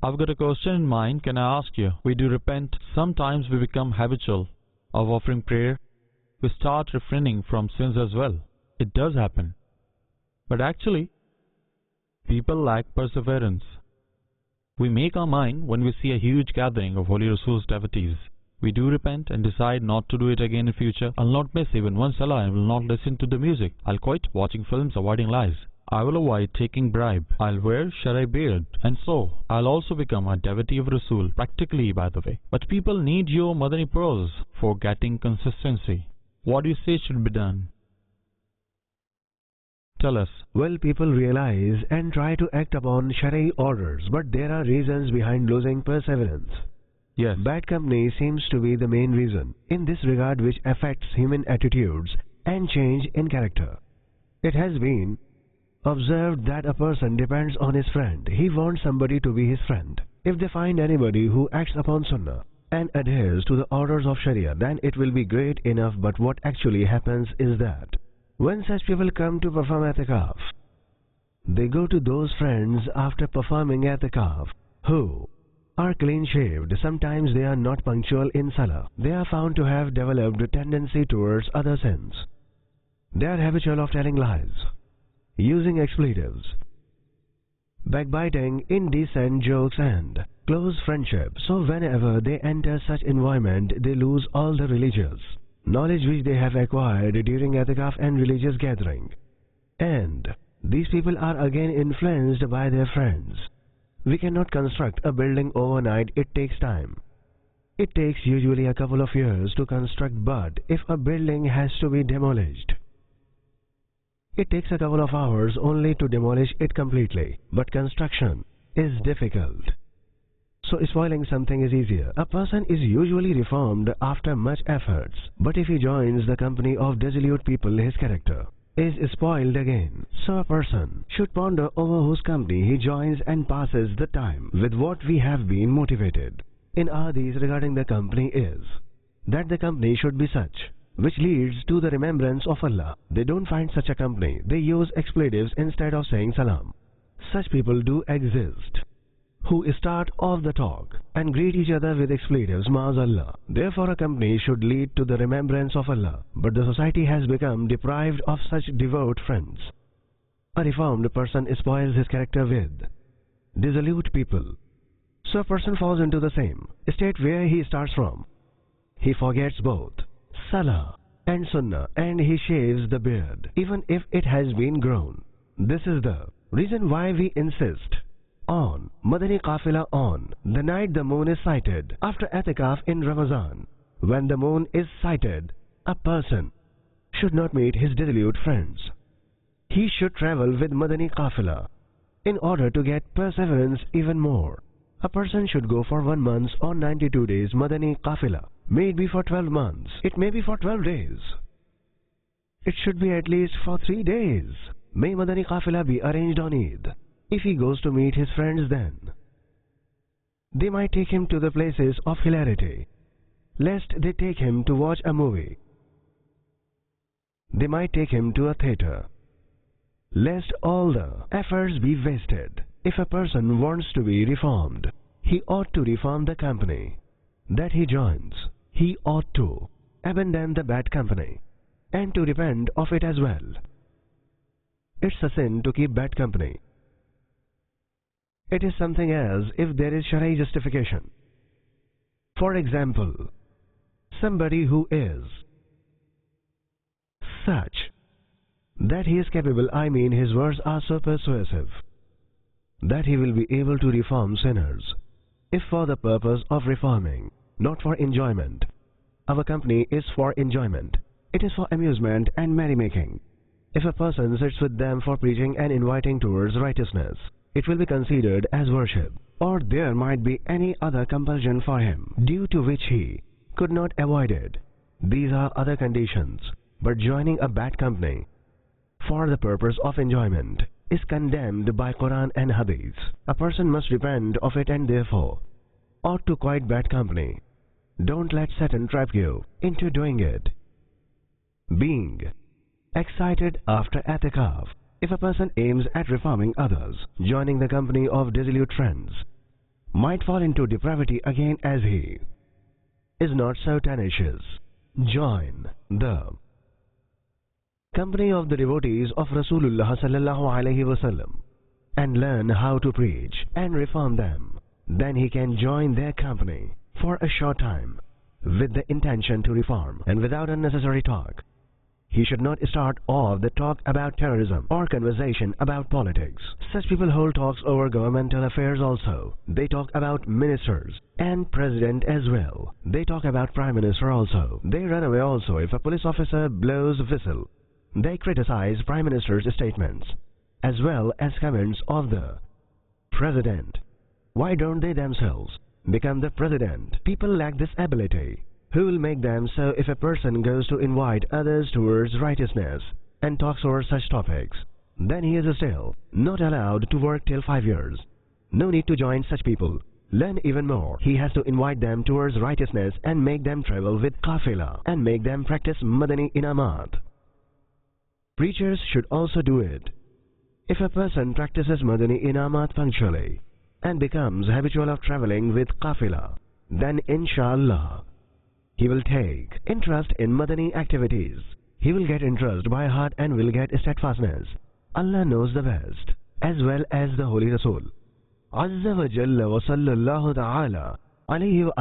I've got a question in mind. Can I ask you? We do repent. Sometimes we become habitual of offering prayer. We start refraining from sins as well. It does happen. But actually, people lack perseverance. We make our mind when we see a huge gathering of Holy Rasul's devotees. We do repent and decide not to do it again in future. I'll not miss even one salah and will not listen to the music. I'll quit watching films, avoiding lies. I will avoid taking bribe. I'll wear Sharai beard. And so, I'll also become a devotee of Rasul, practically by the way. But people need your Madani pearls for getting consistency. What do you say should be done? Tell us. Well, people realize and try to act upon Sharai orders, but there are reasons behind losing perseverance. Yes. Bad company seems to be the main reason in this regard, which affects human attitudes and change in character. It has been observed that a person depends on his friend. He wants somebody to be his friend. If they find anybody who acts upon Sunnah and adheres to the orders of Sharia, then it will be great enough. But what actually happens is that when such people come to perform i'tikaf, they go to those friends after performing i'tikaf who are clean-shaved. Sometimes they are not punctual in salah. They are found to have developed a tendency towards other sins. They are habitual of telling lies, using expletives, backbiting, indecent jokes and close friendship. So whenever they enter such environment, they lose all the religious knowledge which they have acquired during i'tikaf and religious gathering. And these people are again influenced by their friends. We cannot construct a building overnight. It takes time. It takes usually a couple of years to construct, but if a building has to be demolished, it takes a couple of hours only to demolish it completely. But construction is difficult. So spoiling something is easier. A person is usually reformed after much efforts, but if he joins the company of dissolute people, his character is spoiled again. So a person should ponder over whose company he joins and passes the time with what we have been motivated in our deeds regarding the company is that the company should be such which leads to the remembrance of Allah. They don't find such a company. They use expletives instead of saying salam. Such people do exist, who start off the talk and greet each other with expletives, Ma'azallah. Therefore a company should lead to the remembrance of Allah. But the society has become deprived of such devout friends. A reformed person spoils his character with dissolute people. So a person falls into the same state where he starts from. He forgets both Salah and Sunnah, and he shaves the beard, even if it has been grown. This is the reason why we insist on Madani Qafila on the night the moon is sighted. After i'tikaf in Ramadan, when the moon is sighted, a person should not meet his dissolute friends. He should travel with Madani Qafila in order to get perseverance even more. A person should go for 1 month or 92 days Madani Qafila. May it be for 12 months. It may be for 12 days. It should be at least for 3 days. May Madani Qafila be arranged on Eid. If he goes to meet his friends, then they might take him to the places of hilarity, lest they take him to watch a movie. They might take him to a theatre, lest all the efforts be wasted. If a person wants to be reformed, he ought to reform the company that he joins. He ought to abandon the bad company and to repent of it as well. It's a sin to keep bad company. It is something else if there is Sharia justification. For example, somebody who is such that he is capable, I mean his words are so persuasive, that he will be able to reform sinners, if for the purpose of reforming, not for enjoyment. Our company is for enjoyment. It is for amusement and merrymaking. If a person sits with them for preaching and inviting towards righteousness, it will be considered as worship, or there might be any other compulsion for him, due to which he could not avoid it. These are other conditions, but joining a bad company for the purpose of enjoyment is condemned by Quran and Hadith. A person must repent of it and therefore ought to quit bad company. Don't let Satan trap you into doing it. Being excited after i'tikaf. If a person aims at reforming others, joining the company of dissolute friends might fall into depravity again as he is not so tenacious. Join the company of the devotees of Rasulullah sallallahu alaihi wasallam and learn how to preach and reform them. Then he can join their company for a short time with the intention to reform and without unnecessary talk. He should not start off the talk about terrorism or conversation about politics. Such people hold talks over governmental affairs also. They talk about ministers and president as well. They talk about prime minister also. They run away also if a police officer blows a whistle. They criticize prime minister's statements as well as comments of the president. Why don't they themselves become the president? People lack this ability. Who will make them so if a person goes to invite others towards righteousness and talks over such topics? Then he is still not allowed to work till 5 years. No need to join such people. Learn even more. He has to invite them towards righteousness and make them travel with qafila and make them practice Madani Inamat. Preachers should also do it. If a person practices Madani Inamat punctually and becomes habitual of traveling with qafila, then inshallah he will take interest in Madani activities. He will get interest by heart and will get steadfastness. Allah knows the best, as well as the Holy Rasul. Azza wa Jalla wa sallallahu ta'ala alayhi wa